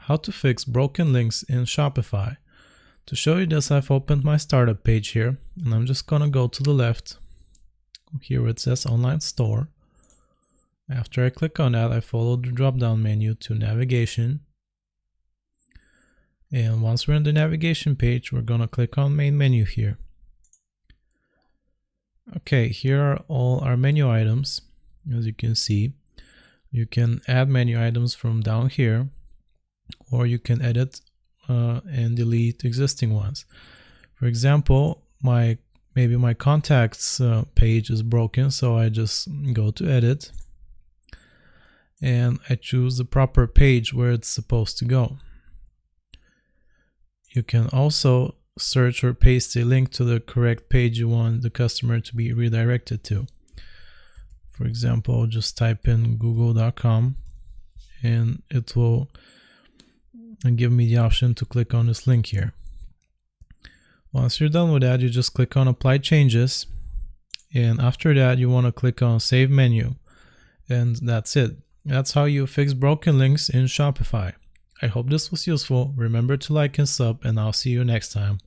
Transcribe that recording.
how to fix broken links in Shopify. To show you this, I've opened my startup page here, and I'm just gonna go to the left here where it says online store. After I click on that, I follow the drop down menu to navigation, and once we're in the navigation page, we're gonna click on main menu here. Okay, here are all our menu items. As you can see, you can add menu items from down here, or you can edit and delete existing ones. For example, maybe my contacts page is broken, so I just go to edit and I choose the proper page where it's supposed to go. You can also search or paste a link to the correct page you want the customer to be redirected to. For example, just type in google.com and it will give me the option to click on this link here. Once you're done with that, you just click on apply changes, and after that you want to click on save menu, and that's it. That's how you fix broken links in Shopify. I hope this was useful. Remember to like and sub, and I'll see you next time.